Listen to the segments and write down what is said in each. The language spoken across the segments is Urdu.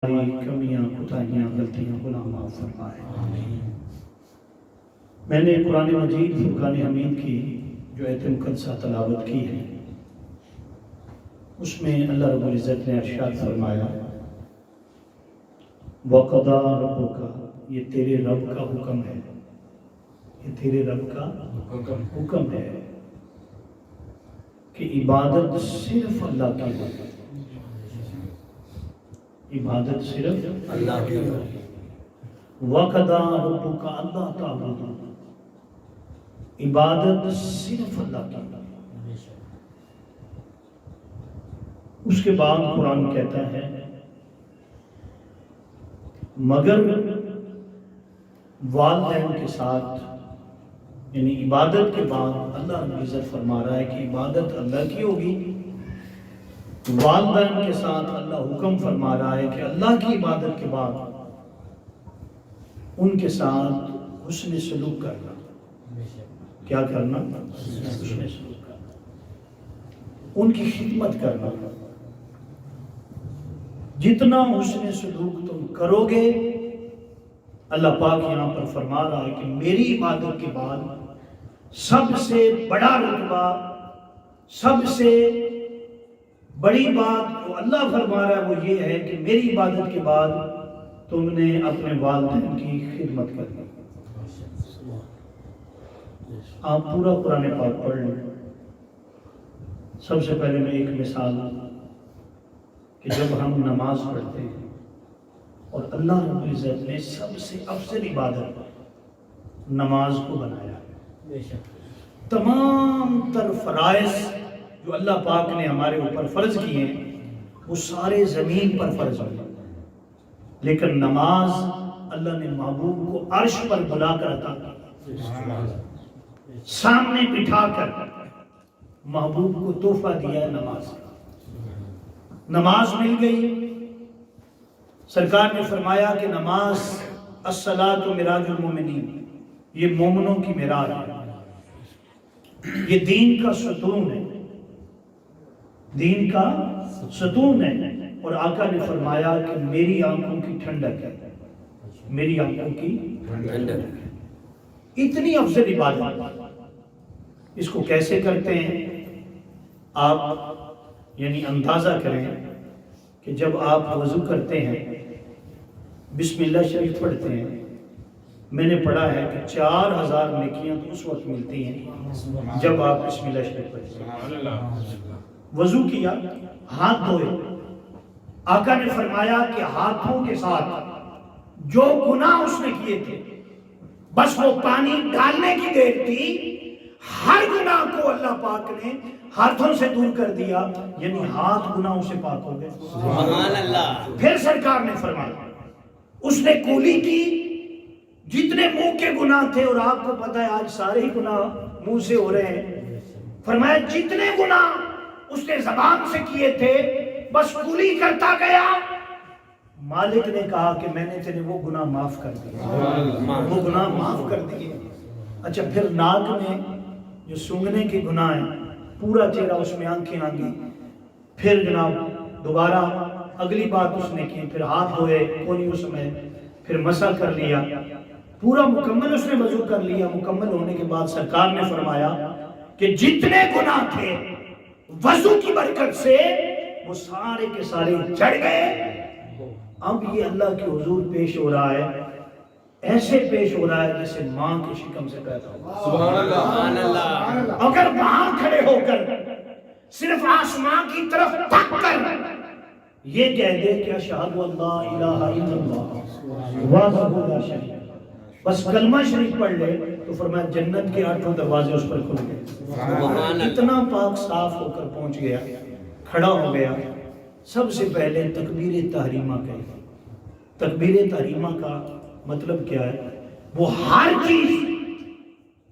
ہماری کمیاں کوتاہیاں غلطیاں گناہ معاف فرمائے۔ میں نے قرآن مجید فرقان حمید کی جو آیت مقدسہ تلاوت کی ہے، اس میں اللہ رب العزت نے ارشاد فرمایا وَقَضَىٰ رَبُّكَ، یہ تیرے رب کا حکم ہے، یہ تیرے رب کا حکم ہے کہ عبادت صرف اللہ کی ہے، عبادت صرف اللہ کی ہے۔ وَقَضَىٰ رَبُّكَ أَلَّا تَعْبُدُوا، عبادت صرف اللہ کی ہے۔ اس کے بعد قرآن کہتا ہے مگر والدین کے ساتھ، یعنی عبادت کے بعد اللہ رب العزت فرما رہا ہے کہ عبادت اللہ کی ہوگی، والدین کے ساتھ اللہ حکم فرما رہا ہے کہ اللہ کی عبادت کے بعد ان کے ساتھ حسن سلوک کرنا۔ کیا کرنا؟ حسن سلوک کرنا، ان کی خدمت کرنا۔ جتنا حسن سلوک تم کرو گے، اللہ پاک یہاں پر فرما رہا ہے کہ میری عبادت کے بعد سب سے بڑا رتبہ، سب سے بڑی بات جو اللہ فرما رہا ہے وہ یہ ہے کہ میری عبادت کے بعد تم نے اپنے والدین کی خدمت کرنی۔ آپ پورا قرآن پاک پڑھ لیں۔ سب سے پہلے میں ایک مثال کہ جب ہم نماز پڑھتے ہیں اور اللہ رب العزت نے سب سے افضل عبادت نماز کو بنایا ہے، تمام تر فرائض جو اللہ پاک نے ہمارے اوپر فرض کیے ہیں وہ سارے زمین پر فرض ہوئے، لیکن نماز اللہ نے محبوب کو عرش پر بلا کر عطا کی، سامنے بٹھا کر محبوب کو تحفہ دیا ہے نماز کا۔ نماز مل گئی، سرکار نے فرمایا کہ نماز الصلاۃ معراج المومنین، یہ مومنوں کی معراج ہے، یہ دین کا ستون ہے، دین کا ستون ہے۔ اور آقا نے فرمایا کہ میری آنکھوں کی ٹھنڈک ہے، میری آنکھوں کی ٹھنڈک ہے۔ اتنی افضل عبادت، اس کو کیسے کرتے ہیں؟ آپ یعنی اندازہ کریں کہ جب آپ وضو کرتے ہیں، بسم اللہ شریف پڑھتے ہیں، میں نے پڑھا ہے کہ 4000 نیکیاں تو اس وقت ملتی ہیں جب آپ بسم اللہ شریف پڑھتے ہیں۔ وضو کیا، ہاتھ دھوئے، آقا نے فرمایا کہ ہاتھوں کے ساتھ جو گناہ اس نے کیے تھے، بس وہ پانی ڈالنے کی دیر تھی، ہر گناہ کو اللہ پاک نے ہاتھوں سے دور کر دیا، یعنی ہاتھ گناہوں سے پاک ہو گئے۔ سبحان اللہ۔ پھر سرکار نے فرمایا اس نے کولی کی، جتنے منہ کے گناہ تھے، اور آپ کو پتہ ہے آج سارے ہی گناہ منہ سے ہو رہے ہیں، فرمایا جتنے گناہ اس نے زبان سے کیے تھے بس کولی کرتا گیا، مالک نے کہا کہ میں نے تیرے وہ گناہ معاف کر دیے، وہ گناہ معاف کر دیے۔ اچھا، پھر ناک میں جو سونگھنے کے گناہ ہیں، پورا چہرہ اس میں آنکھیں آنگی، پھر جناب دوبارہ اگلی بات اس نے کی، پھر ہاتھ دھوئے کولیوں سمیت، پھر مسح کر لیا، پورا مکمل اس نے وضو کر لیا۔ مکمل ہونے کے بعد سرکار نے فرمایا کہ جتنے گناہ تھے وضو کی برکت سے وہ سارے کے سارے جڑ گئے۔ اب یہ اللہ کے حضور پیش ہو رہا ہے، ایسے پیش ہو رہا ہے جیسے ماں کے شکم سے پیدا ہوا۔ سبحان اللہ۔ اگر وہاں کھڑے ہو کر صرف آسمان کی طرف تک کر یہ کہہ دے کہ اشہد ان لا الہ الا اللہ وحدہ لا شریک لہ، بس کلمہ شریف پڑھ لے تو فرمایا جنت کے 8 دروازے اس پر کھل گئے۔ اتنا پاک صاف ہو کر پہنچ گیا، کھڑا ہو گیا، سب سے پہلے تکبیر تحریمہ کہی۔ تکبیر تحریمہ کا مطلب کیا ہے؟ وہ ہر چیز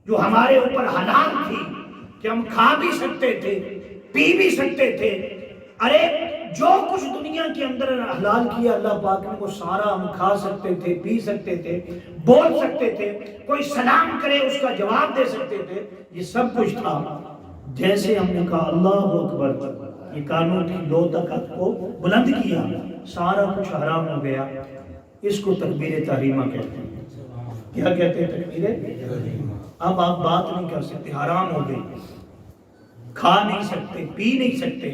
جو ہمارے اوپر حلال تھی کہ ہم کھا بھی سکتے تھے، پی بھی سکتے تھے، ارے جو کچھ دنیا کے اندر حلال کیا اللہ پاک نے وہ سارا ہم کھا سکتے تھے، پی سکتے تھے، بول سکتے تھے، کوئی سلام کرے اس کا جواب دے سکتے تھے، یہ سب کچھ تھا۔ جیسے ہم نے کہا اللہ اکبر، یہ کانوں کی لو تک کو بلند کیا، سارا کچھ حرام ہو گیا، اس کو تکبیر تحریمہ کہتے ہیں۔ کیا کہتے ہیں؟ تکبیر۔ اب آپ بات نہیں کر سکتے، حرام ہو گئی، کھا نہیں سکتے، پی نہیں سکتے،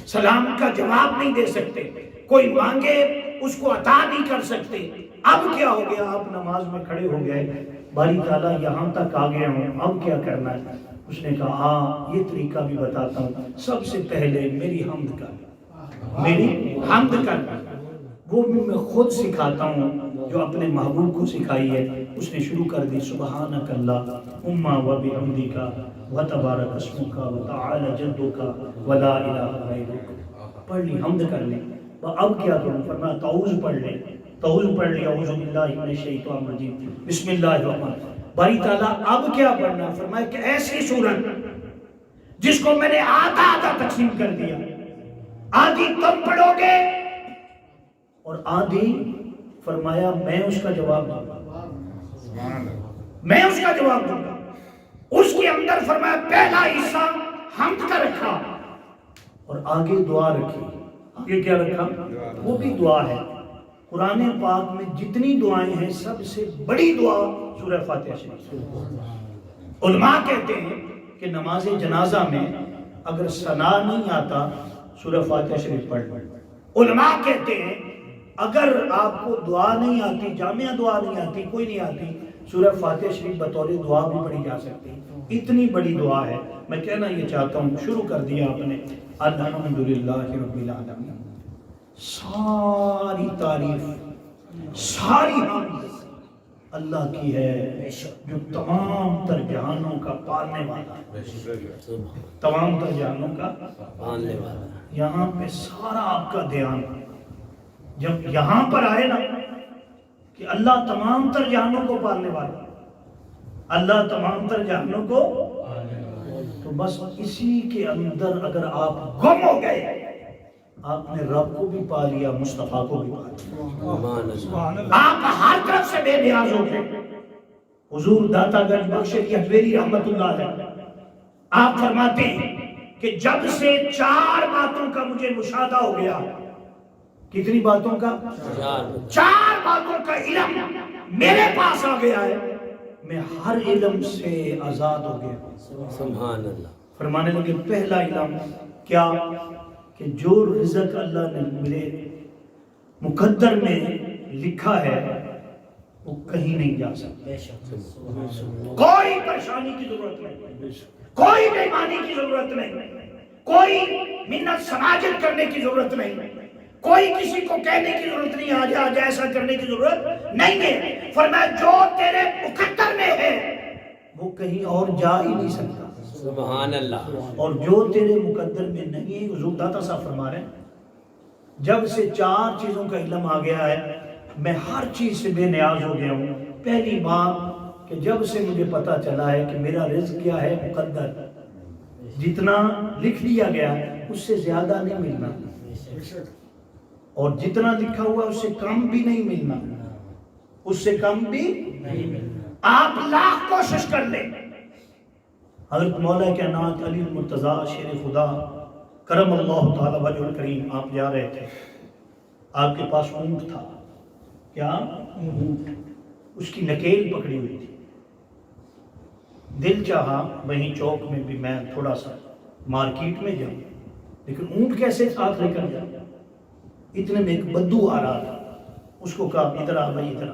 سلام کا جواب نہیں دے سکتے، کوئی مانگے اس کو عطا نہیں کر سکتے۔ اب کیا ہو گیا؟ آپ نماز میں کھڑے ہو گئے، باری تعالیٰ یہاں تک آ گیا ہوں، اب کیا کرنا ہے؟ اس نے کہا ہاں یہ طریقہ بھی بتاتا ہوں، سب سے پہلے میری حمد کر، میری حمد کر، وہ بھی میں خود سکھاتا ہوں جو اپنے محبوب کو سکھائی ہے۔ اس نے شروع کر دی سبحانک اللہم و بحمدک و تبارک اسمک و تعالی جدک و لا الہ غیرک۔ پڑھ لی، حمد کر لی۔ اب کیا کروں؟ فرمایا تعوذ پڑھ لے، تعوذ پڑھ لیا، اعوذ باللہ من الشیطان الرجیم، بسم اللہ الرحمن الرحیم۔ باری تعالیٰ اب کیا پڑھنا؟ فرمایا کہ ایسی سورت جس کو میں نے آدھا آدھا تقسیم کر دیا، آدھی تم پڑھو گے اور آدھی فرمایا میں اس کا جواب دوں گا، میں اس کا جواب دوں گا۔ اس کے اندر فرمایا پہلا حصہ حمد کا رکھا اور آگے دعا رکھی۔ آگے کیا رکھا؟ وہ بھی دعا ہے۔ قرآن پاک میں جتنی دعائیں ہیں سب سے بڑی دعا سورہ فاتحہ شریف۔ علماء کہتے ہیں کہ نماز جنازہ میں اگر ثنا نہیں آتا سورہ فاتحہ شریف پڑھ لیں۔ علماء کہتے ہیں اگر آپ کو دعا نہیں آتی، جامعہ دعا نہیں آتی، کوئی نہیں آتی، سورہ فاتحہ شریف بطور دعا بھی پڑھی جا سکتی، اتنی بڑی دعا ہے۔ میں کہنا یہ چاہتا ہوں، شروع کر دیا آپ نے الحمدللہ رب العالمین، ساری تعریف، ساری حمد اللہ کی ہے جو تمام تر جہانوں کا پالنے والا ہے، تمام تر جہانوں کا پالنے والا۔ یہاں پہ سارا آپ کا دھیان جب یہاں پر آئے نا کہ اللہ تمام تر جہانوں کو پالنے والا، اللہ تمام تر جہانوں کو، تو بس اسی کے اندر اگر آپ گم ہو گئے، آپ نے رب کو بھی پا لیا، مصطفیٰ کو بھی پا لیا، آپ ہر طرف سے بے نیاز ہو گئے۔ حضور داتا گنج بخش حویری رحمت اللہ علیہ آپ فرماتے ہیں کہ جب سے 4 باتوں کا مجھے مشاہدہ ہو گیا، کتنی باتوں کا؟ 4 باتوں کا علم میرے پاس آ گیا ہے، میں ہر علم سے آزاد ہو گیا۔ سبحان اللہ۔ فرمانے لگے پہلا علم کیا؟ کہ جو رزق اللہ نے میرے مقدر میں لکھا ہے وہ کہیں نہیں جا سکتا، کوئی پریشانی کی ضرورت نہیں، کوئی بےمانی کی ضرورت نہیں، کوئی منت سماجت کرنے کی ضرورت نہیں، کوئی کسی کو کہنے کی ضرورت نہیں آج آج ایسا کرنے کی ضرورت نہیں ہے۔ فرمایا جو تیرے مقدر میں ہے وہ کہیں اور جا ہی نہیں سکتا، سبحان اللہ۔ اور جو تیرے مقدر میں نہیں ہے، حضور داتا صاحب فرما رہے ہیں جب سے 4 چیزوں کا علم آ گیا ہے میں ہر چیز سے بے نیاز ہو گیا ہوں۔ پہلی بات کہ جب سے مجھے پتا چلا ہے کہ میرا رزق کیا ہے، مقدر، جتنا لکھ لیا گیا اس سے زیادہ نہیں ملنا، اور جتنا لکھا ہوا اس سے کم بھی نہیں ملنا، اس سے کم بھی نہیں ملنا۔ آپ لاکھ کوشش کر لیں۔ حضرت مولا کائنات علی المرتضیٰ شیر خدا کرم اللہ تعالی وجہ الکریم آپ جا رہے تھے، آپ کے پاس اونٹ تھا، کیا اونٹ، اس کی نکیل پکڑی ہوئی تھی۔ دل چاہا وہیں چوک میں بھی میں تھوڑا سا مارکیٹ میں جاؤں، لیکن اونٹ کیسے ساتھ لے کر جاؤں؟ اتنے میں ایک بدو آ رہا تھا، اس کو کہا ادھر آ بھائی ادھر آ،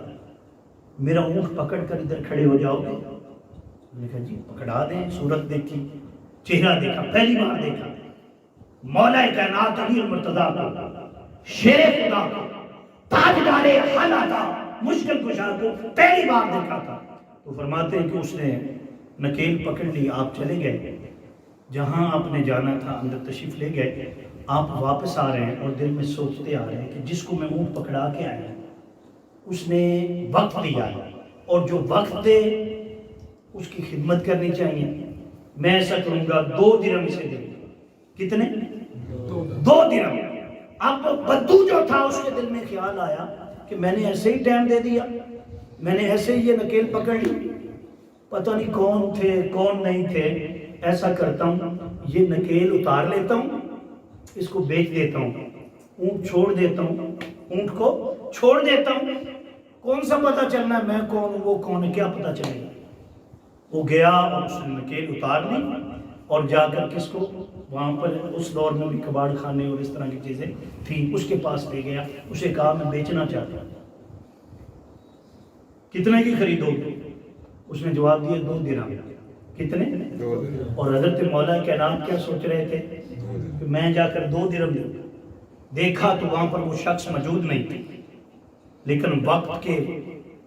میرا اونٹ پکڑ کر ادھر کھڑے ہو جاؤ گے؟ میں نے کہا جی پکڑا دیں۔ صورت دیکھی، چہرہ دیکھا، پہلی بار دیکھا مولا کائنات علی المرتضیٰ کو، شیر خدا کو، تاجدار حالات، مشکل کشا کو پہلی بار دیکھا تھا۔ تو فرماتے ہیں کہ اس نے نکیل پکڑ لی، آپ چلے گئے جہاں آپ نے جانا تھا، اندر تشریف لے گئے۔ آپ واپس آ رہے ہیں اور دل میں سوچتے آ رہے ہیں کہ جس کو میں اونٹ پکڑا کے آیا اس نے وقت دیا ہے، اور جو وقت دے اس کی خدمت کرنی چاہیے۔ میں ایسا کروں گا 2 درہم اسے دے دوں۔ کتنے؟ 2 درہم۔ اب بدو جو تھا اس کے دل میں خیال آیا کہ میں نے ایسے ہی ٹائم دے دیا، میں نے ایسے ہی یہ نکیل پکڑ لی، پتہ نہیں کون تھے کون نہیں تھے، ایسا کرتا ہوں یہ نکیل اتار لیتا ہوں، اس کو بیچ دیتا ہوں، اونٹ چھوڑ دیتا ہوں، اونٹ کو چھوڑ دیتا ہوں، کون سا پتہ چلنا ہے میں کون ہوں وہ کون ہے، کیا پتہ چلے گا؟ وہ گیا اور اس نے نکیل اتار لی اور جا کر کس کو وہاں پر اس دور میں بھی کباڑ خانے اور اس طرح کی چیزیں تھیں اس کے پاس لے گیا، اسے کہا میں بیچنا چاہتا ہوں، کتنے کی خریدو گے؟ اس نے جواب دیا 2 درہم۔ کتنے؟ 2 درہم۔ اور حضرت مولا کائنات کیا سوچ رہے تھے کہ میں جا کر 2 درہم دوں۔ دیکھا تو وہاں پر وہ شخص موجود نہیں تھے، لیکن وقت کے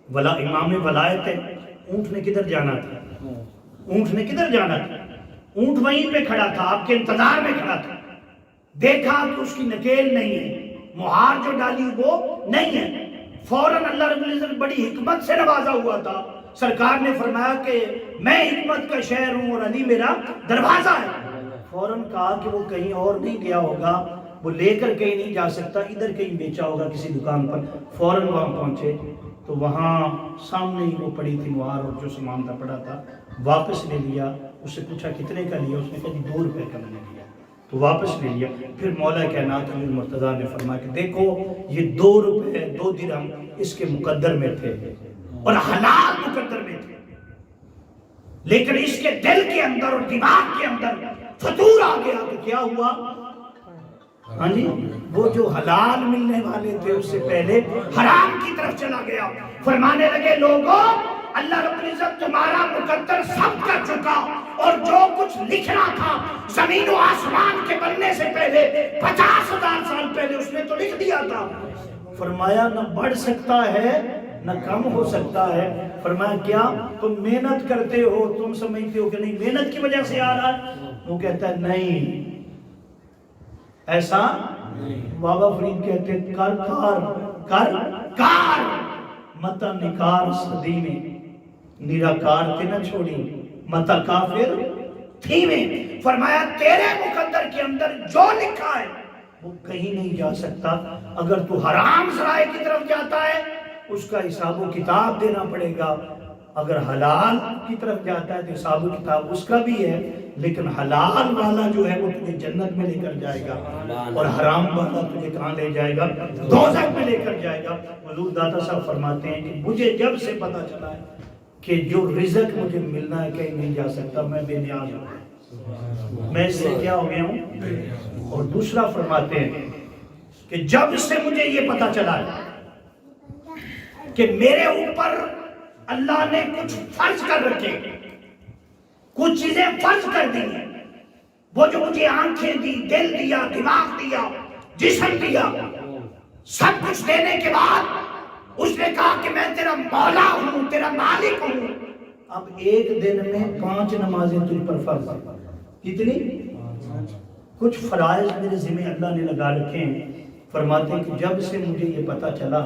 امام ولایت ہے، اونٹ نے کدھر جانا تھا؟ اونٹ نے کدھر جانا تھا؟ اونٹ وہیں پہ کھڑا تھا، آپ کے انتظار میں کھڑا تھا۔ دیکھا کہ اس کی نکیل نہیں ہے، مہار جو ڈالی وہ نہیں ہے، فوراً اللہ رب العزت بڑی حکمت سے نوازا ہوا تھا۔ سرکار نے فرمایا کہ میں حکمت کا شہر ہوں اور علی میرا دروازہ ہے۔ فوراً کہا کہ وہ کہیں اور نہیں گیا ہوگا، وہ لے کر کہیں نہیں جا سکتا، ادھر کہیں بیچا ہوگا کسی دکان پر۔ فوراً وہاں پہنچے تو وہاں سامنے ہی وہ پڑی تھی مہار اور جو سامان تھا پڑا تھا، واپس لے لیا۔ اس سے پوچھا کتنے کا لیا؟ اس نے کہا 2 روپے کا میں نے لیا، تو واپس لے لیا۔ پھر مولا کائنات علی المرتضیٰ نے فرمایا کہ دیکھو یہ 2 روپے 2 درہم اس کے مقدر میں تھے اور حلال مقدر میں تھے، لیکن اس کے دل کے اندر اور دماغ کے اندر فطور آ گیا تو کیا ہوا؟ ہاں جی، وہ جو حلال ملنے والے تھے اس سے پہلے حرام کی طرف چلا گیا۔ فرمانے لگے لوگوں اللہ رب العزت تمہارا مقدر سب کر چکا، اور جو کچھ لکھنا تھا زمین و آسمان کے بننے سے پہلے 50,000 سال پہلے اس نے تو لکھ دیا تھا۔ فرمایا نہ بڑھ سکتا ہے نہ کم ہو سکتا ہے۔ فرمایا کیا تم محنت کرتے ہو، تم سمجھتے ہو کہ نہیں محنت کی وجہ سے آ رہا ہے؟ وہ کہتا ہے نہیں ایسا بابا فرید کہتے ہیں کر متا نکار صدی میں نراکار تے نہ چھوڑی متا کافر تھی میں۔ فرمایا تیرے مقدر کے اندر جو لکھا ہے وہ کہیں نہیں جا سکتا۔ اگر تو حرام ذرائع کی طرف جاتا ہے اس کا حساب و کتاب دینا پڑے گا، اگر حلال کی طرف جاتا ہے تو حساب و کتاب اس کا بھی ہے، لیکن حلال والا جو ہے وہ تجھے جنت میں لے کر جائے گا اور حرام والا تجھے کہاں لے جائے گا؟ دوزخ میں لے کر جائے گا۔ حضور داتا صاحب فرماتے ہیں کہ مجھے جب سے پتا چلا ہے کہ جو رزق مجھے ملنا ہے کہیں نہیں جا سکتا، میں بے نیاز ہوں، میں اس سے کیا ہو گیا ہوں۔ اور دوسرا فرماتے ہیں کہ جب سے مجھے یہ پتا چلا ہے کہ میرے اوپر اللہ نے کچھ فرض کر رکھے، کچھ چیزیں فرض کر دی ہیں، وہ جو مجھے آنکھیں دی، دل دیا، دماغ دیا، جسم دیا، سب کچھ دینے کے بعد اس نے کہا کہ میں تیرا مولا ہوں، تیرا مالک ہوں۔ اب ایک دن میں 5 نمازیں تجھ پر فرض ہیں۔ کتنی؟ کچھ فرائض میرے ذمہ اللہ نے لگا رکھے ہیں۔ فرماتے ہیں کہ جب سے مجھے یہ پتا چلا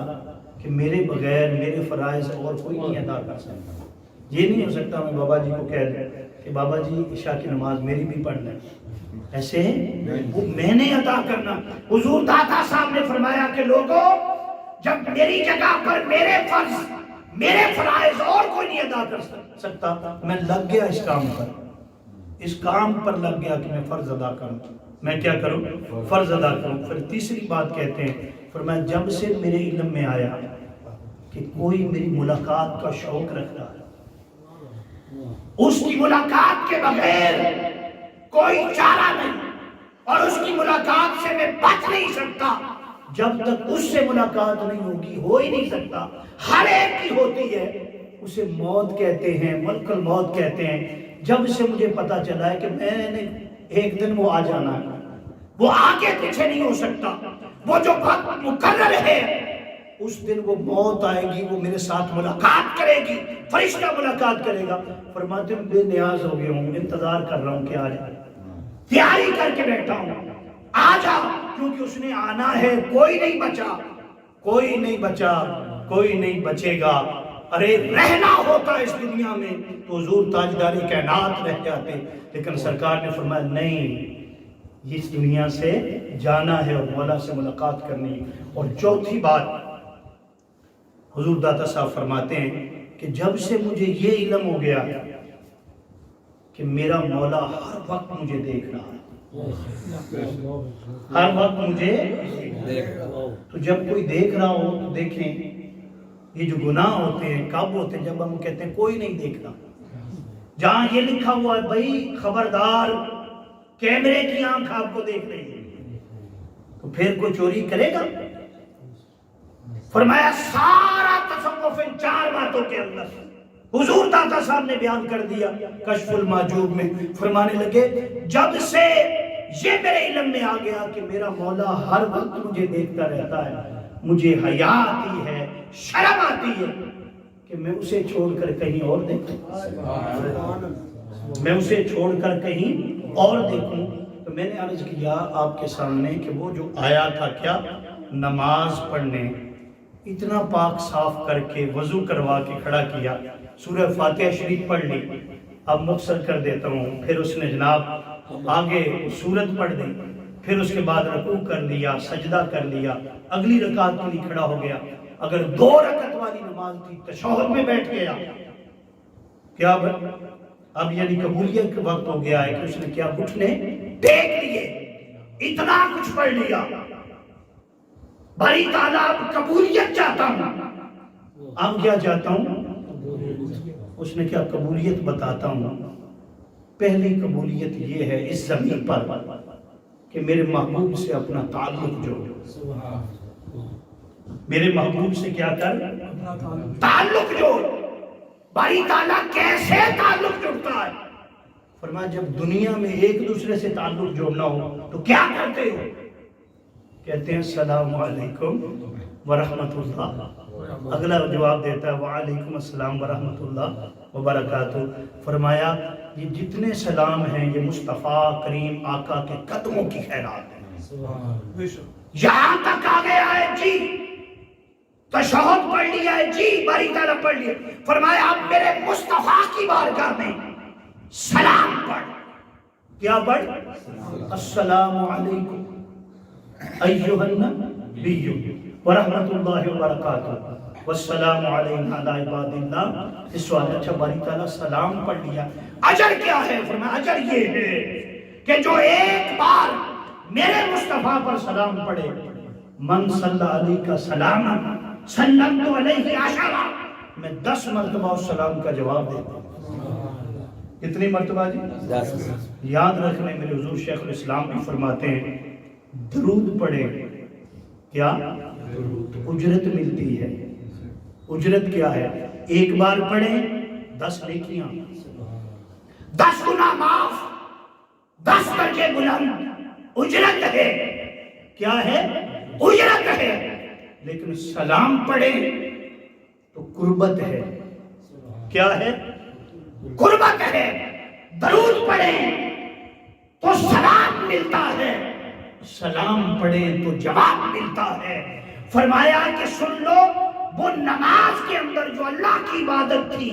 کہ میرے بغیر میرے فرائض اور کوئی نہیں ادا کر سکتا، یہ نہیں ہو سکتا میں بابا جی کو کہہ دوں کہ بابا جی عشاء کی نماز میری بھی پڑھ لیں، ایسے وہ میں نے ادا کرنا۔ حضور داتا صاحب نے فرمایا کہ لوگوں جب میری جگہ پر میرے فرض میرے فرائض اور کوئی نہیں ادا کر سکتا، میں لگ گیا اس کام پر، اس کام پر لگ گیا کہ میں فرض ادا کروں۔ میں کیا کروں؟ فرض ادا کروں۔ پھر تیسری بات کہتے ہیں، فرمایا جب سے میرے علم میں آیا کہ کوئی میری ملاقات کا شوق رکھتا ہے، اس کی ملاقات کے بغیر کوئی چارہ نہیں، اور اس کی ملاقات سے میں بچ نہیں سکتا، جب تک اس سے ملاقات نہیں ہوگی ہو ہی نہیں سکتا۔ ہر ایک کی ہوتی ہے، اسے موت کہتے ہیں، ملک الموت کہتے ہیں۔ جب سے مجھے پتا چلا ہے کہ میں نے ایک دن وہ آ جانا ہے، وہ آگے پیچھے نہیں ہو سکتا، وہ جو وقت مقرر ہے اس دن وہ موت آئے گی، وہ میرے ساتھ ملاقات کرے گی، فرشتہ ملاقات کرے گا۔ فرماتے ہیں بے نیاز ہو گیا ہوں، انتظار کر رہا ہوں کہ آ جائے، تیاری کر کے بیٹھا ہوں، آ جا، کیونکہ اس نے آنا ہے، کوئی نہیں بچا، کوئی نہیں بچا، کوئی نہیں بچے گا۔ ارے رہنا ہوتا اس دنیا میں تو حضور تاجدار کائنات رہ جاتے، لیکن سرکار نے فرمایا نہیں، اس دنیا سے جانا ہے اور مولا سے ملاقات کرنی ہے۔ اور چوتھی بات حضور داتا صاحب فرماتے ہیں کہ جب سے مجھے یہ علم ہو گیا کہ میرا مولا ہر وقت مجھے دیکھ رہا ہے، ہر وقت مجھے تو جب کوئی دیکھ رہا ہو تو دیکھیں یہ جو گناہ ہوتے ہیں کب ہوتے ہیں؟ جب ہم کہتے ہیں کوئی نہیں دیکھتا. جہاں یہ لکھا ہوا ہے بھائی خبردار کیمرے کی آنکھ آپ کو دیکھ رہی ہے تو پھر کوئی چوری کرے گا؟ فرمایا سارا تصوف ان 4 باتوں کے اندر حضور داتا صاحب نے بیان کر دیا کشف المحجوب میں. فرمانے لگے جب سے یہ میرے علم میں آ گیا کہ میرا مولا ہر وقت مجھے دیکھتا رہتا ہے، مجھے حیا آتی ہے، شرم آتی ہے کہ میں اسے چھوڑ کر کہیں اور دیکھوں، میں اسے چھوڑ کر کہیں اور دیکھوں. تو میں نے عرض کیا آپ کے سامنے کہ وہ جو آیا تھا کیا نماز پڑھنے، اتنا پاک صاف کر کے وضو کروا کے کھڑا کیا، سورہ فاتحہ شریف پڑھ لی. اب مختصر کر دیتا ہوں. پھر اس نے جناب آگے سورت پڑھ دی، پھر اس کے بعد رکوع کر لیا، سجدہ کر لیا، اگلی رکعت کے لیے کھڑا ہو گیا. اگر 2 رکعت والی نماز تھی تشہد میں بیٹھ گیا. کیا اب یعنی قبولیت کا وقت ہو گیا ہے کہ اس نے کیا گھٹنے ٹیک لیے، اتنا کچھ پڑھ لیا. باری تعالیٰ اب قبولیت چاہتا ہوں. اب کیا چاہتا ہوں؟ اس نے کیا قبولیت بتاتا ہوں. پہلی قبولیت یہ ہے اس زمین پر کہ میرے محبوب سے اپنا تعلق جوڑ. میرے محبوب سے کیا کر؟ تعلق جوڑ. باری تعالیٰ کیسے تعلق جوڑتا ہے؟ فرمایا جب دنیا میں ایک دوسرے سے تعلق جوڑنا ہو تو کیا کرتے ہو؟ کہتے ہیں السلام علیکم ورحمۃ اللہ. اگلا جواب دیتا ہے وعلیکم السلام ورحمۃ اللہ وبرکاتہ. فرمایا یہ جتنے سلام ہیں یہ مصطفیٰ کریم آقا کے قدموں کی خیرات ہے. یہاں تک آ گیا ہے جی، تشہد پڑھ لیا ہے جی، باری تعالیٰ پڑھ لیا. فرمایا اب میرے مصطفیٰ کی بارگاہ میں سلام پڑھ. کیا پڑھ؟ السلام علیکم ایھا النبی ورحمۃ اللہ وبرکاتہ والسلام علینا علی عباد اللہ. اس سوال اچھا باری تعالیٰ سلام پڑھ لیا، اجر کیا ہے؟ فرمایا اجر یہ ہے کہ جو ایک بار میرے مصطفیٰ پر سلام پڑھے، من صلی علیہ کا سلام سلمت علیہ عشرہ، میں 10 مرتبہ اس سلام کا جواب دیتا ہوں. کتنی مرتبہ جی؟ 10. یاد رکھنے میرے حضور شیخ الاسلام بھی فرماتے ہیں درود پڑھے کیا اجرت ملتی ہے. اجرت کیا ہے؟ ایک بار پڑھیں 10 نیکیاں، 10 گناہ معاف، 10 درجے بلند. اجرت ہے. کیا ہے؟ اجرت ہے. لیکن سلام پڑھیں تو قربت ہے. کیا ہے؟ قربت ہے. درود پڑھیں تو سلام ملتا ہے، سلام پڑھیں تو جواب ملتا ہے. فرمایا کہ سن لو وہ نماز کے اندر جو اللہ کی عبادت تھی،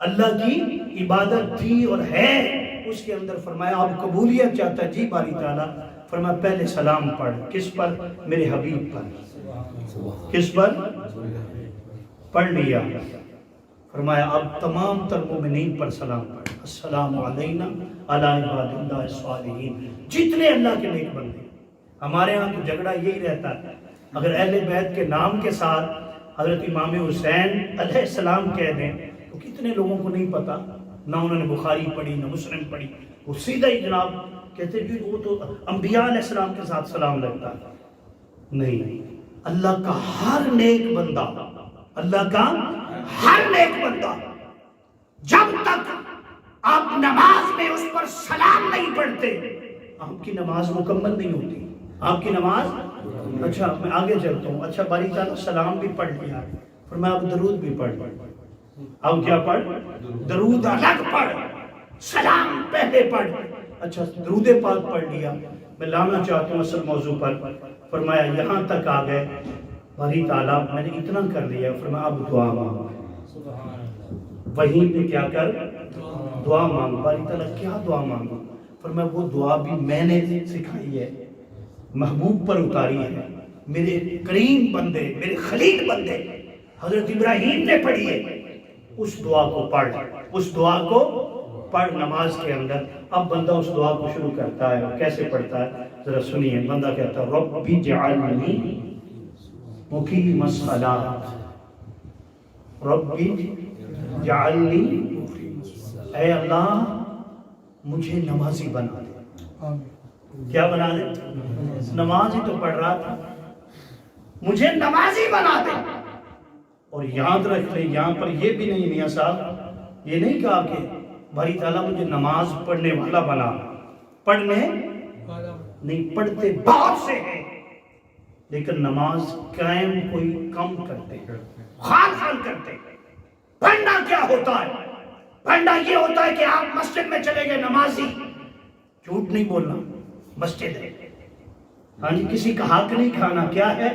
اللہ کی عبادت تھی اور ہے، اس کے اندر فرمایا اب قبولیت چاہتا ہے جی باری تعالیٰ. فرمایا پہلے سلام پڑھ. کس پر؟ میرے حبیب پر. کس پر؟ پڑھ لیا. فرمایا اب تمام تر مومنین پر سلام پڑھ. السلام علینا علی عباد اللہ الصالحین. جتنے اللہ کے نیک بندے. ہمارے ہاں تو جھگڑا یہی رہتا ہے، اگر اہل بیت کے نام کے ساتھ حضرت امام حسین علیہ السلام کہہ دیں تو کتنے لوگوں کو نہیں پتا، نہ انہوں نے بخاری پڑھی نہ مسلم پڑھی، وہ سیدھا ہی جناب کہتے ہیں وہ تو انبیاء علیہ السلام کے ساتھ سلام لگتا ہے. نہیں، اللہ کا ہر نیک بندہ، اللہ کا ہر نیک بندہ جب تک آپ نماز میں اس پر سلام نہیں پڑھتے آپ کی نماز مکمل نہیں ہوتی. آپ کی نماز اچھا میں آگے چلتا ہوں. اچھا باری تعالیٰ سلام بھی پڑھ لیا، فرمایا اب درود بھی پڑھ. اب کیا پڑھ؟ درود الگ پڑھ، سلام پہلے پڑھ. اچھا درود پاک پڑھ لیا. میں لانا چاہتا ہوں اصل موضوع پر. فرمایا یہاں تک آ گئے، باری تعالیٰ میں نے اتنا کر لیا. فرمایا اب دعا مانگ. وہیں پہ کیا کر؟ دعا مانگ. باری تعالیٰ کیا دعا مانگو؟ فرمایا وہ دعا بھی میں نے سکھائی ہے، محبوب پر اتاری ہے، میرے کریم بندے، میرے خلیل بندے حضرت ابراہیم نے پڑھی ہے. اس دعا کو پڑھ، اس دعا کو پڑھ نماز کے اندر. اب بندہ اس دعا کو شروع کرتا ہے. اور کیسے پڑھتا ہے ذرا سنیے. بندہ کہتا ہے رب اجعلنی مقیم الصلاۃ، رب اجعلنی، اے اللہ مجھے نمازی بنا دے. کیا بنا دے؟ نماز ہی تو پڑھ رہا تھا، مجھے نمازی بنا دے. اور یاد رکھ لیں یہاں پر یہ بھی نہیں میاں صاحب، یہ نہیں کہا کہ باری تعالیٰ مجھے نماز پڑھنے والا بنا. پڑھنے نہیں، پڑھتے بہت سے ہیں لیکن نماز قائم کوئی کم کرتے ہیں، خان کرتے ہیں. پڑھنا کیا ہوتا ہے؟ پڑھنا یہ ہوتا ہے کہ آپ مسجد میں چلے گئے نمازی، جھوٹ نہیں بولنا، مسجد ہے. ہاں جی، کسی کا حق نہیں کھانا، کیا ہے؟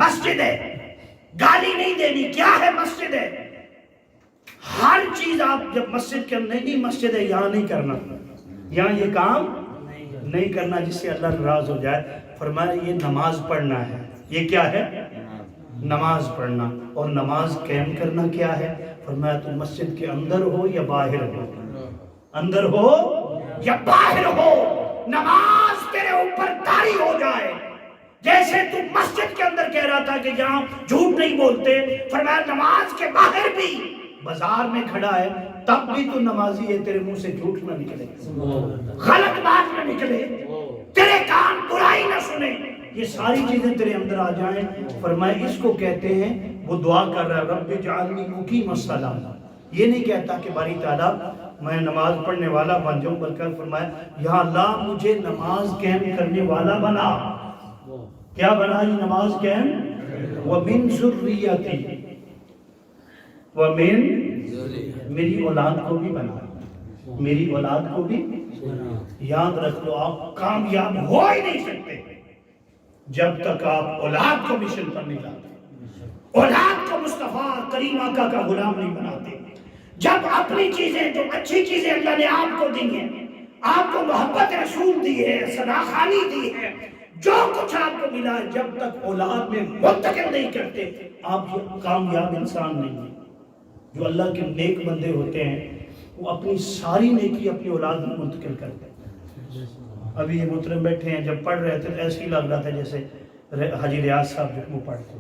مسجد ہے. گالی نہیں دینی، کیا ہے؟ مسجد ہے. ہر چیز آپ جب مسجد کے اندر، نہیں مسجد ہے یہاں نہیں کرنا، یہاں یہ کام نہیں کرنا جس سے اللہ ناراض ہو جائے. فرمایا یہ نماز پڑھنا ہے. یہ کیا ہے؟ نماز پڑھنا. اور نماز قائم کرنا کیا ہے؟ فرمایا تو مسجد کے اندر ہو یا باہر ہو، اندر ہو یا باہر ہو، نماز تیرے اوپر طاری ہو جائے. جیسے تو مسجد کے اندر کہہ رہا تھا کہ جہاں جھوٹ نہیں بولتے، فرمایا نماز کے باہر بھی، بازار میں کھڑا ہے تب بھی تو نمازی ہے. تیرے منہ سے جھوٹ نہ نکلے، غلط بات نہ نکلے، تیرے کان برائی نہ سنے، یہ ساری چیزیں تیرے اندر آ جائیں. فرمایا اس کو کہتے ہیں، وہ دعا کر رہا ہے رب اجعلنی مقیم الصلاۃ. یہ نہیں کہتا کہ باری تعالیٰ میں نماز پڑھنے والا بن جاؤں، بلکہ فرمایا یا اللہ مجھے نماز قائم کرنے والا بنا. کیا بنا؟ یہ نماز قائم. وَمِن ذُرِّيَّتِي، وَمِن، میری اولاد کو بھی بنا، میری اولاد کو بھی. یاد رکھ لو آپ کامیاب ہو ہی نہیں سکتے جب تک آپ اولاد کو مشن پر نہیں لاتے، اولاد کو مصطفیٰ کریم آقا کا غلام نہیں بناتے. جب اپنی چیزیں، جو اچھی چیزیں اللہ نے آپ کو دی ہیں، آپ کو محبت رسول دی ہے، صداخانی دی ہے، جو کچھ آپ کو ملا ہے، جب تک اولاد میں منتقل نہیں کرتے آپ کامیاب انسان نہیں ہیں. جو اللہ کے نیک بندے ہوتے ہیں وہ اپنی ساری نیکی اپنی اولاد میں منتقل کرتے ہیں. ابھی یہ محترم بیٹھے ہیں، جب پڑھ رہے تھے تو ایسے ہی لگ رہا تھا جیسے حاجی ریاض صاحب جو وہ پڑھتے.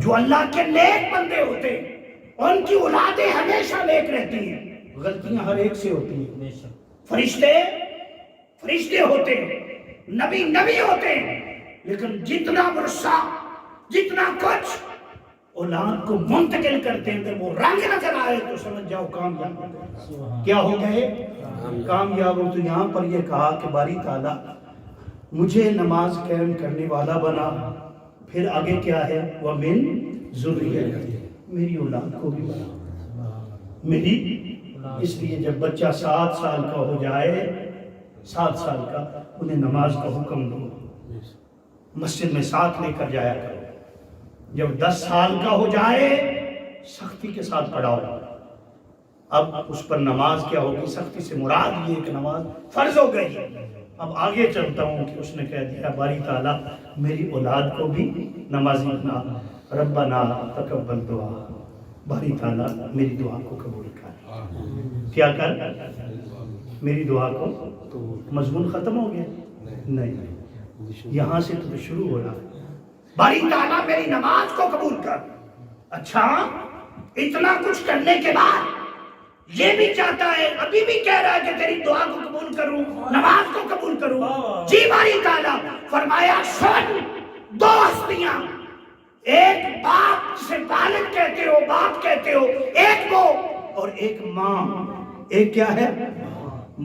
جو اللہ کے نیک بندے ہوتے ہیں ان کی اولادیں ہمیشہ نیک رہتی ہیں. غلطیاں ہر ایک سے ہوتی ہیں. فرشتے ہوتے ہیں، نبی ہوتے ہیں، لیکن جتنا ورثہ، جتنا کچھ اولاد کو منتقل کرتے ہیں اگر وہ رنگ نظر آئے تو سمجھ جاؤ کامیاب ہو گئے. کیا ہو گئے؟ کامیاب ہو. تو یہاں پر یہ کہا کہ باری تعالیٰ مجھے نماز قائم کرنے والا بنا. پھر آگے کیا ہے؟ وَمِن ذُرِّيَّتِي، میری اولاد کو بھی بنا. میری، اس لیے جب بچہ 7 سال کا ہو جائے، 7 سال کا، انہیں نماز کا حکم دو، مسجد میں ساتھ لے کر جایا کرو. جب 10 سال کا ہو جائے سختی کے ساتھ پڑھاؤ. اب اس پر نماز کیا ہوگی؟ سختی سے مراد یہ کہ نماز فرض ہو گئی. اب آگے چلتا ہوں کہ اس نے کہہ دیا باری تعالیٰ میری اولاد کو بھی نمازی بنا. ربنا تقبل دعا، باری تعالیٰ میری دعا کو قبول کر. کیا کر؟ میری دعا کو. مضمون ختم ہو گیا؟ نہیں، یہاں سے تو شروع ہو رہا ہے. باری تعالیٰ میری نماز کو قبول کر. اچھا، اتنا کچھ کرنے کے بعد یہ بھی چاہتا ہے، ابھی بھی کہہ رہا ہے کہ تیری دعا کو قبول کروں، نماز کو قبول کروں. جی باری تعالیٰ. فرمایا سن، 2 ہستیاں، ایک باپ سے والد کہتے ہو، باپ کہتے ہو، ایک وہ، اور ایک ماں. ایک کیا ہے؟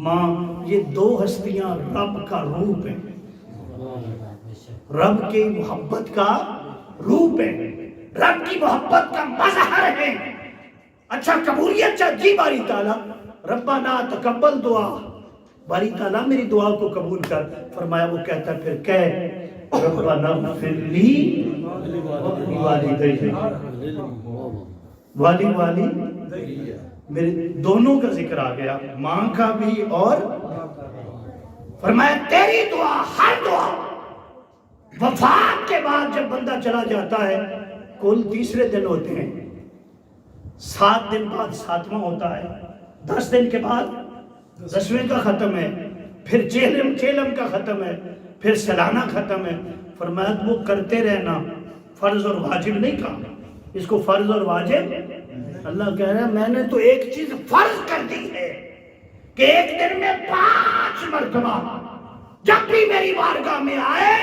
ماں. یہ 2 ہستیاں رب کا روپ ہے، رب کی محبت کا روپ ہے، رب کی محبت کا مظہر ہے. اچھا قبولیت چاہ. جی باری تعالیٰ. ربنا تقبل دعا، باری تعالیٰ میری دعا کو قبول کر. فرمایا وہ کہتا پھر کہہ ربنا اغفر لی والدی، والی میرے دونوں کا ذکر آ گیا، ماں کا بھی اور. فرمایا تیری دعا، ہر دعا وفات کے بعد جب بندہ چلا جاتا ہے، کل 3 دن ہوتے ہیں، 7 دن بعد 7واں ہوتا ہے، 10 دن کے بعد 10ویں کا ختم ہے، پھر چیلم کا ختم ہے، پھر سالانہ ختم ہے۔ فرمایا وہ کرتے رہنا، فرض اور واجب نہیں کہا، اس کو فرض اور واجب، اللہ کہہ رہا ہے میں نے تو ایک چیز فرض کر دی ہے کہ ایک دن میں 5 مرتبہ جب بھی میری بارگاہ میں آئے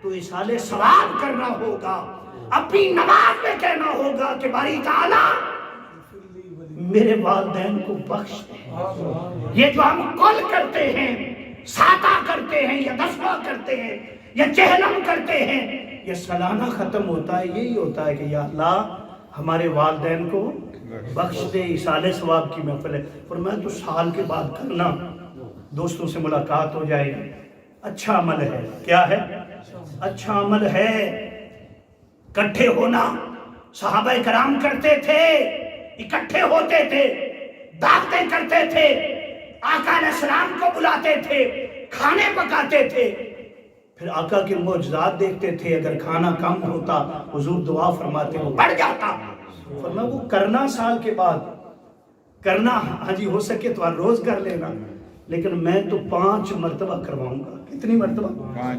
تو اصالے ثواب کرنا ہوگا، اپنی نماز میں کہنا ہوگا کہ باری تعالیٰ میرے والدین کو بخش دے۔ یہ جو ہم کل کرتے ہیں، ساتہ کرتے ہیں یا 10واں کرتے ہیں یا چہلم کرتے ہیں، یہ سالانہ ختم ہوتا ہے، یہی ہوتا ہے کہ یا اللہ ہمارے والدین کو بخش دے، اصالے ثواب کی محفل ہے۔ فرمایا تو سال کے بعد کرنا، دوستوں سے ملاقات ہو جائے گی، اچھا عمل ہے۔ کیا ہے؟ اچھا عمل ہے اکٹھے ہونا۔ صحابہ کرام کرتے تھے، اکٹھے ہوتے تھے، دعوتیں کرتے تھے، آقا علیہ السلام کو بلاتے تھے، کھانے پکاتے تھے، پھر آقا کے معجزات دیکھتے تھے۔ اگر کھانا کم ہوتا حضور دعا فرماتے وہ بڑھ جاتا۔ فرمایا وہ کرنا سال کے بعد کرنا، ہاں جی ہو سکے تو ہر روز کر لینا، لیکن میں تو 5 مرتبہ کرواؤں گا۔ کتنی مرتبہ؟ 5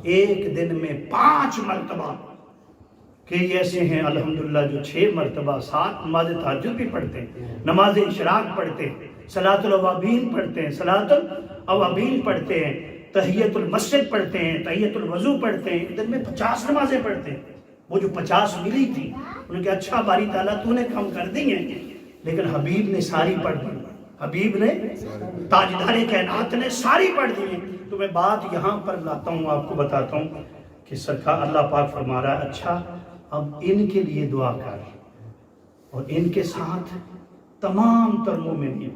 ایک دن میں 5 مرتبہ۔ کئی ایسے ہیں الحمدللہ جو 6 مرتبہ 7 نماز تہجد بھی پڑھتے ہیں، نماز اشراق پڑھتے ہیں، صلاۃ الاوابین پڑھتے ہیں، صلاۃ الاوابین پڑھتے ہیں، تحیت المسجد پڑھتے ہیں، تحیت الوضو پڑھتے ہیں، دن میں 50 نمازیں پڑھتے ہیں۔ وہ جو 50 ملی تھی انہوں نے کہا اچھا باری تعالیٰ تو نے کم کر دی ہیں، لیکن حبیب نے ساری پڑھ دی، حبیب نے تاجدار کائنات نے ساری پڑھ دی ہیں۔ تو میں بات یہاں پر لاتا ہوں، آپ کو بتاتا ہوں کہ سرکار اللہ پاک فرما رہا ہے اچھا اب ان کے لیے دعا کر، اور ان کے ساتھ تمام تر مومنین۔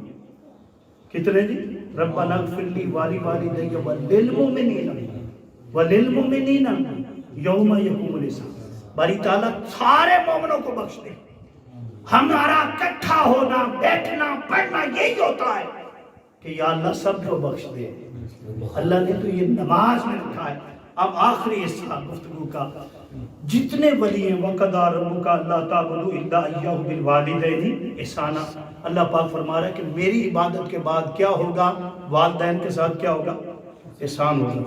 کتنے جی؟ ربنا اغفر لی ولوالدی وللمؤمنین یوم یقوم الحساب۔ باری تعالیٰ سارے مومنوں کو بخش دے۔ ہمارا اکٹھا ہونا، بیٹھنا، پڑھنا یہی ہوتا ہے کہ یا اللہ سب کو بخش دے۔ اللہ نے تو یہ نماز میں رکھا ہے۔ اب آخری حصہ گفتگو کا، جتنے ولی ہیں وَقَضَىٰ رَبُّكَ أَلَّا تَعْبُدُوا إِلَّا إِيَّاهُ بِالْوَالِدَيْنِ إِحْسَانًا۔ اللہ پاک فرما رہا ہے کہ میری عبادت کے بعد کیا ہوگا؟ والدین کے ساتھ کیا ہوگا؟ احسان ہوگا۔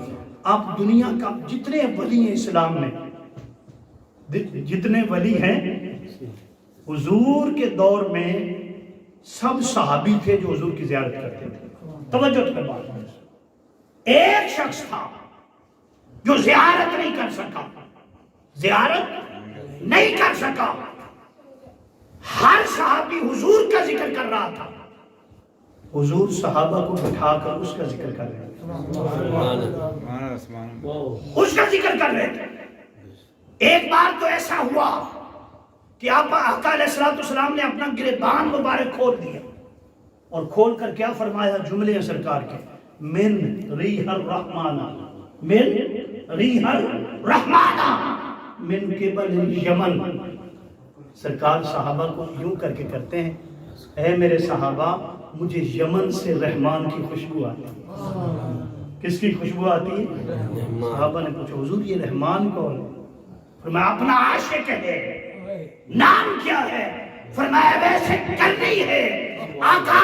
آپ دنیا کا جتنے ولی ہیں اسلام میں، جتنے ولی ہیں حضور کے دور میں سب صحابی تھے جو حضور کی زیارت کرتے تھے۔ توجہ کر بات، ایک شخص تھا جو زیارت نہیں کر سکا، زیارت نہیں کر سکا۔ ہر صحابی حضور کا ذکر کر رہا تھا، حضور صحابہ کو بٹھا کر اس کا ذکر کر رہے تھے، اس کا ذکر کر رہے تھے۔ ایک بار تو ایسا ہوا کہ آقا علیہ السلام نے اپنا گریبان مبارک کھول دیا، اور کھول کر کیا فرمایا؟ جملے ہیں سرکار کے، من ریح الرحمن، من ریح الرحمن من قبل الیمن۔ سرکار صحابہ کو یوں کر کے کرتے ہیں، اے میرے صحابہ مجھے یمن سے رحمان کی خوشبو آتی ہے۔ کس کی خوشبو آتی ہے؟ صحابہ نے پوچھا حضور یہ رحمان کون ہے؟ فرمایا اپنا عاشق ہے۔ نام کیا ہے؟ فرمایا ویسے کرنی ہے، آقا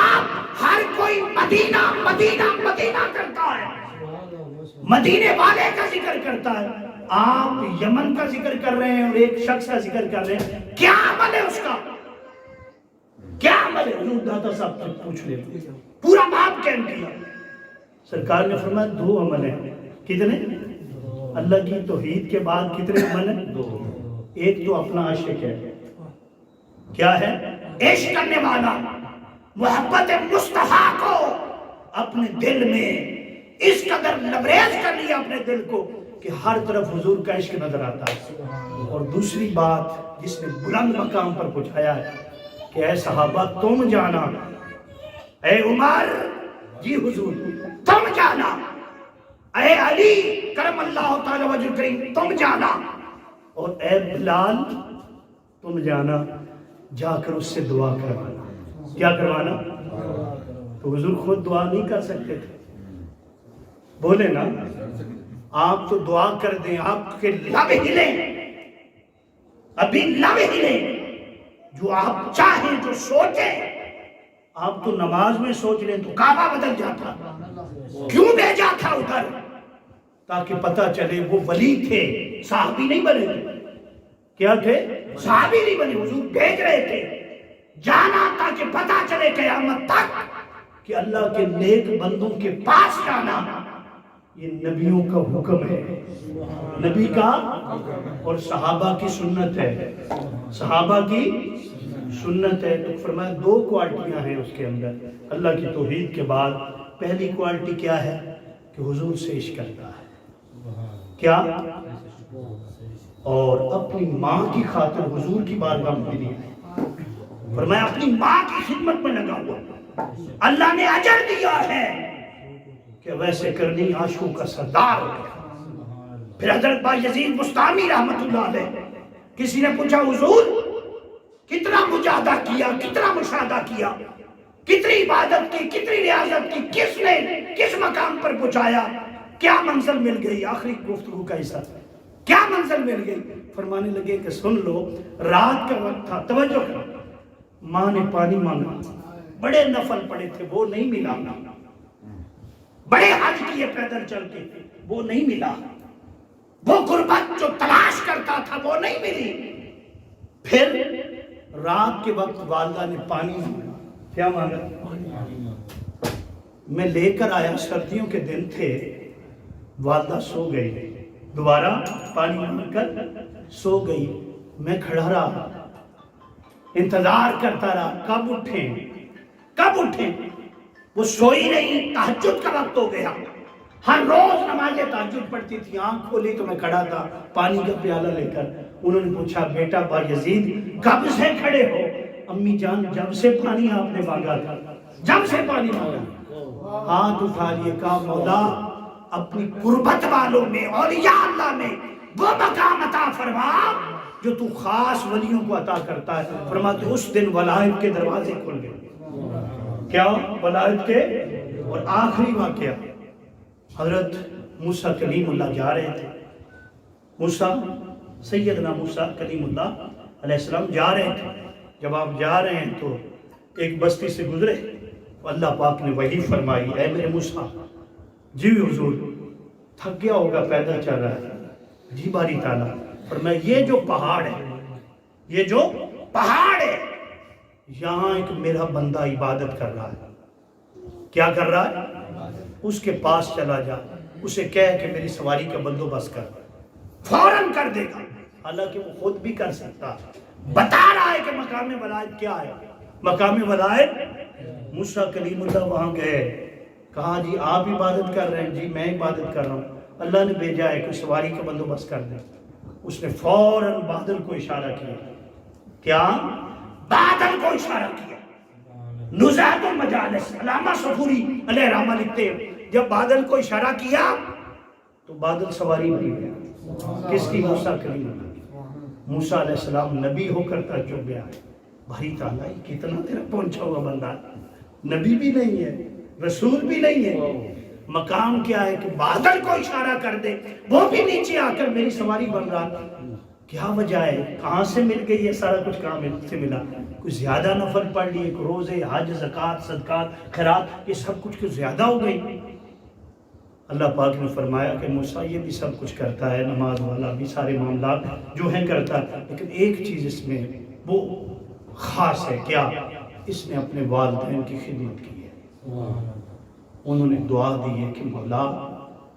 ہر کوئی مدینہ مدینہ مدینہ کرتا ہے، مدینے والے کا ذکر کرتا ہے، آپ یمن کا ذکر کر رہے ہیں اور ایک شخص کا ذکر کر رہے ہیں، کیا عمل ہے اس کا؟ کیا عمل ہے؟ حضور داتا صاحب تک پوچھ لے، پورا باب کہہ دیا۔ سرکار نے فرمایا 2 عمل ہیں۔ کتنے؟ اللہ کی توحید کے بعد کتنے عمل ہیں؟ 2۔ ایک تو اپنا عاشق ہے، کیا ہے؟ عشق کرنے والا، محبت مصطفیٰ کو اپنے دل میں اس قدر لبریز کر لیا اپنے دل کو کہ ہر طرف حضور کا عشق نظر آتا ہے۔ اور دوسری بات جس نے بلند مقام پر پہنچایا ہے کہ اے صحابہ تم جانا، اے عمر جی حضور تم جانا، اے علی کرم اللہ تعالی وجہ کریم تم جانا، اور اے بلال تم جانا، جا کر اس سے دعا کروانا۔ کیا کروانا؟ تو حضور خود دعا نہیں کر سکتے تھے، بولے نا آپ تو دعا کر دیں، آپ کے لب ہلیں، ابھی لب ہلیں، جو آپ چاہیں جو سوچیں آپ تو نماز میں سوچ لیں تو کعبہ بدل جاتا، کیوں بھیجا تھا ادھر؟ تاکہ پتہ چلے وہ ولی تھے، صحابی نہیں بنے تھے۔ کیا تھے؟ صحابی نہیں بنے، حضور بھیج رہے تھے جانا تاکہ پتہ چلے قیامت تک کہ اللہ کے نیک بندوں کے پاس جانا یہ نبیوں کا حکم ہے، نبی کا اور صحابہ کی سنت ہے، صحابہ کی سنت ہے۔ تو فرمایا دو کوالٹیاں ہیں اس کے اندر اللہ کی توحید کے بعد۔ پہلی کوالٹی کیا ہے کہ حضور سے عشق کرتا ہے، کیا؟ اور اپنی ماں کی خاطر حضور کی بارگاہ میں بھی ہے، فرمایا اپنی ماں کی خدمت میں لگا ہوا، اللہ نے اجر دیا ہے کہ ویسے کرنی عاشقوں کا سردار ہو گیا۔ پھر حضرت بایزید بستامی رحمت اللہ علیہ، کسی نے پوچھا حضور کتنا مجاہدہ کیا، کتنا مشاہدہ کیا، کتنی عبادت کی، کتنی ریاضت کی، کس نے کس مقام پر پہنچایا، کیا منزل مل گئی؟ آخری گفتگو کا حصہ، کیا منزل مل گئی؟ فرمانے لگے کہ سن لو، رات کا وقت تھا، توجہ کرو، ماں نے پانی مانگا، بڑے نفل پڑے تھے، وہ نہیں ملا، بڑے حج کیے پیدل چل کے، وہ نہیں ملا، وہ غربت جو تلاش کرتا تھا وہ نہیں ملی۔ پھر رات کے وقت والدہ نے پانی مانگا، کیا مانگا؟ میں لے کر آیا، سردیوں کے دن تھے، والدہ سو گئی، دوبارہ پانی مانگ کر سو گئی، میں کھڑا رہا، انتظار کرتا رہا، کب اٹھیں کب اٹھیں، وہ سوئی نہیں، تہجد کا وقت ہو گیا، ہر روز نماز تہجد پڑھتی تھی، آنکھ کھولی تو میں کھڑا تھا پانی کا پیالہ لے کر۔ انہوں نے پوچھا بیٹا بایزید کب سے کھڑے ہو؟ امی جان جب سے پانی آپ نے مانگا تھا، جب سے پانی مانگا، ہاتھ اٹھا لیے، کہا مولا اپنی قربت والوں میں، اولیاء اللہ میں وہ مقام عطا فرما جو تو خاص ولیوں کو عطا کرتا ہے۔ فرماتے اس دن ولایت کے دروازے کھل گئے، کیا ولایت کے؟ اور آخری واقعہ، حضرت موسیٰ کلیم اللہ جا رہے تھے، موسیٰ سیدنا موسیٰ کلیم اللہ علیہ السلام جا رہے تھے، جب آپ جا رہے ہیں تو ایک بستی سے گزرے، اللہ پاک نے وحی فرمائی، اے میرے موسیٰ، جی حضور تھک گیا ہوگا، پیدل چل رہا ہے، جی باری تعالیٰ، فرمایا یہ جو پہاڑ ہے، یہ جو پہاڑ ہے، یہاں ایک میرا بندہ عبادت کر رہا ہے، کیا کر رہا ہے؟ اس کے پاس چلا جا، اسے کہہ کہ میری سواری کا بندوبست کر، فوراً کر دے گا، حالانکہ وہ خود بھی کر سکتا، بتا رہا ہے کہ مقام ولایت کیا ہے، مقام ولایت۔ موسیٰ کلیم اللہ وہاں گئے، کہا جی آپ عبادت کر رہے ہیں؟ جی میں عبادت کر رہا ہوں، اللہ نے بھیجا ہے کہ سواری کا بندوبست کر دیں۔ اس نے فوراً بادل کو اشارہ کیا، کیا؟ بادل کو اشارہ کیا۔ نزاد المجالس، علامہ صفوری علیہ رحمہ لکھتے ہیں جب بادل کو اشارہ کیا تو بادل سواری بن گیا، کس کی؟ موسیٰ کلیم اللہ۔ موسیٰ علیہ السلام نبی ہو کر تعجب میں آئے، بھائی تعالیٰ کتنا تیرا پہنچا ہوا بندہ، نبی بھی نہیں ہے، رسول بھی نہیں ہے، مقام کیا ہے کہ بادل کو اشارہ کر دے، وہ بھی نیچے آ کر میری سواری بن رہا، کیا وجہ ہے؟ کہاں سے مل گئی یہ سارا کچھ؟ کہاں سے ملا؟ کچھ زیادہ نفل پڑھ لیے، روزے، حج، زکوٰۃ، صدقات، خیرات، یہ سب کچھ زیادہ ہو گئی۔ اللہ پاک نے فرمایا کہ موسیٰ یہ بھی سب کچھ کرتا ہے، نماز والا بھی سارے معاملات جو ہیں کرتا ہے، لیکن ایک چیز اس میں وہ خاص ہے، کیا؟ اس نے اپنے والدین کی خدمت کی ہے، انہوں نے دعا دی ہے کہ مولا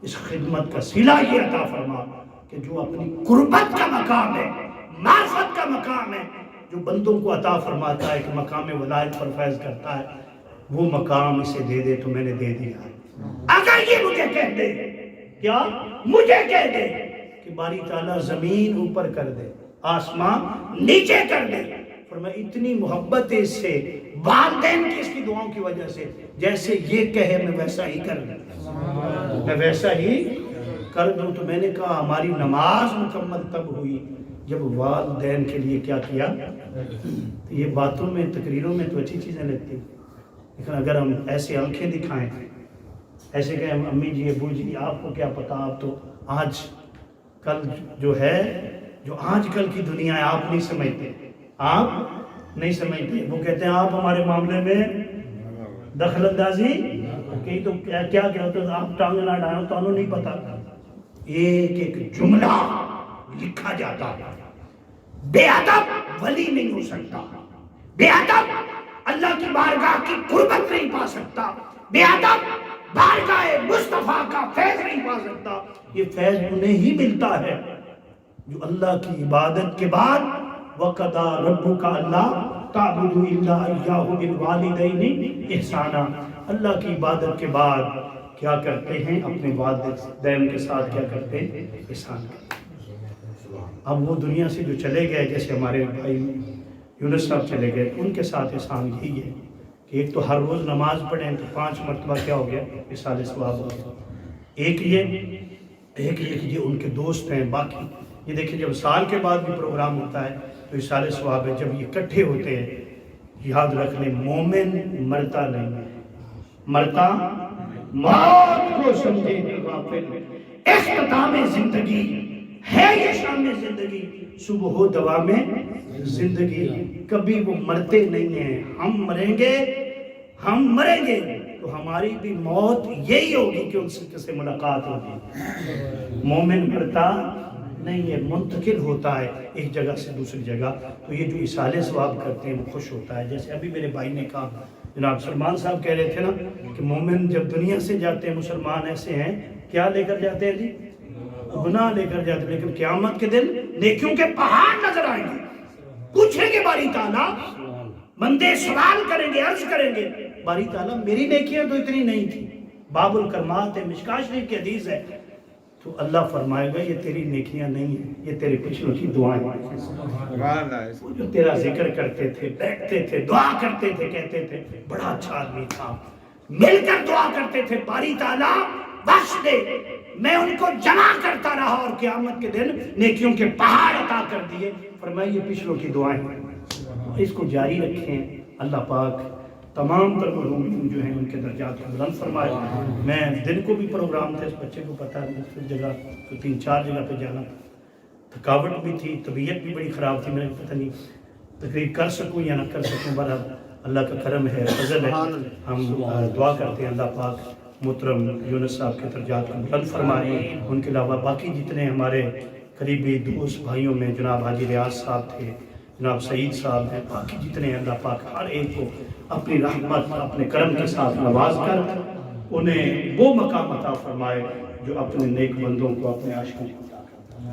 اس خدمت کا صلہ یہ عطا فرما کہ جو اپنی قربت کا مقام ہے، معرفت کا مقام ہے، جو بندوں کو عطا فرماتا ہے کہ مقام ولایت پر فیض کرتا ہے، وہ مقام اسے دے دے تو میں نے دے دیا ہے۔ اگر یہ مجھے کہہ دے، کیا مجھے کہہ دے کہ باری تعالیٰ زمین اوپر کر دے، آسمان نیچے کر دے، فرمایا اتنی محبت ہے اس سے، والدین کی اس کی دعاؤں کی وجہ سے، جیسے یہ کہے میں ویسا ہی کر دوں، میں ویسا ہی کر دوں۔ تو میں نے کہا ہماری نماز مکمل تب ہوئی جب والدین کے لیے کیا کیا۔ تو یہ باتوں میں، تقریروں میں تو اچھی چیزیں لگتی، لیکن اگر ہم ایسے آنکھیں دکھائیں، ایسے کہیں امی جی ابو جی آپ کو کیا پتا، آپ تو آج کل جو ہے، جو آج کل کی دنیا ہے آپ نہیں سمجھتے، آپ نہیں سمجھتے، وہ کہتے ہیں آپ ہمارے معاملے میں دخل اندازی کہیں تو کیا ہوتا ہے، آپ ٹانگ نہ ڈالو تو انہوں نہیں پتا، ایک ایک جملہ لکھا جاتا ہے. بے ادب ولی نہیں ہو سکتا، بے ادب اللہ کی بارگاہ کی قربت نہیں پا سکتا، بے ادب بارگاہ مصطفیٰ کا فیض نہیں پا سکتا. یہ فیض انہیں ہی ملتا ہے جو اللہ کی عبادت کے بعد وَقَضَىٰ رَبُّكَ أَلَّا تَعْبُدُوا إِلَّا إِيَّاهُ بِالْوَالِدَيْنِ إِحْسَانًا. اللہ کی عبادت کے بعد کیا کرتے ہیں؟ اپنے والدین کے ساتھ کیا کرتے ہیں؟ احسان کرتے ہیں. اب وہ دنیا سے جو چلے گئے، جیسے ہمارے بھائی یونس صاحب چلے گئے، ان کے ساتھ احسان یہی ہے کہ ایک تو ہر روز نماز پڑھیں تو 5 مرتبہ کیا ہو گیا؟ اِصال ثواب ہو گیا. ایک یہ ان کے دوست ہیں. باقی یہ دیکھیں جب سال کے بعد بھی پروگرام ہوتا ہے تو اِصال ثواب ہے. جب یہ اکٹھے ہوتے ہیں، یاد رکھ لیں مومن مرتا نہیں ہے، مرتا موت کو سمجھے غافل. اختتام زندگی ہے یہ شام زندگی، صبح و دوا میں زندگی. کبھی وہ مرتے نہیں ہیں. ہم مریں گے تو ہماری بھی موت یہی ہوگی کہ ان سے ملاقات ہوگی. مومن مرتا نہیں ہے، منتقل ہوتا ہے ایک جگہ سے دوسری جگہ. تو یہ جو اصالِ ثواب کرتے ہیں وہ خوش ہوتا ہے. جیسے ابھی میرے بھائی نے کہا، جناب سلمان صاحب کہہ رہے تھے نا کہ مومن جب دنیا سے جاتے ہیں، مسلمان ایسے ہیں کیا لے کر جاتے ہیں جی؟ گناہ لے کر جاتے ہیں. لیکن قیامت کے دن نیکیوں کے پہاڑ نظر آئیں گے. پوچھیں گے باری تعالیٰ، بندے سوال کریں گے، عرض کریں گے باری تعالیٰ میری نیکیاں تو اتنی نہیں تھی. باب الکرمات ہے، مشکاہ شریف کی حدیث ہے. تو اللہ فرمائے گا یہ تیری نیکیاں نہیں ہیں، یہ تیرے پچھلوں کی دعائیں ہیں. وہ جو تیرا ذکر کرتے تھے، بیٹھتے تھے، دعا کرتے تھے، کہتے تھے بڑا اچھا آدمی تھا، مل کر دعا کرتے تھے باری تعالیٰ بخش دے. میں ان کو جمع کرتا رہا اور قیامت کے دن نیکیوں کے پہاڑ عطا کر دیے. فرمایا یہ پچھلوں کی دعائیں ہیں، اس کو جاری رکھیں. اللہ پاک تمام تر مرحومین جو ہیں ان کے درجات کو بلند فرمائے. میں دن کو بھی پروگرام تھا، اس بچے کو پتہ ہے مختلف جگہ 3-4 جگہ پہ جانا تھا، تھکاوٹ بھی تھی، طبیعت بھی بڑی خراب تھی. میں پتہ نہیں تقریر کر سکوں یا نہ کر سکوں، بہرحال اللہ کا کرم ہے، فضل ہے. ہم دعا کرتے ہیں اللہ پاک محترم یونس صاحب کے درجات کو بلند فرمائے. ان کے علاوہ باقی جتنے ہمارے قریبی دوست بھائیوں میں جناب حاجی ریاض صاحب تھے، جناب سعید صاحب ہیں، باقی جتنے ہیں اللہ پاک ہر ایک کو اپنی رحمت اپنے کرم کے ساتھ نواز کر انہیں وہ مقام عطا فرمائے جو اپنے نیک بندوں کو اپنے عاشقوں کو عطا کرتا ہے.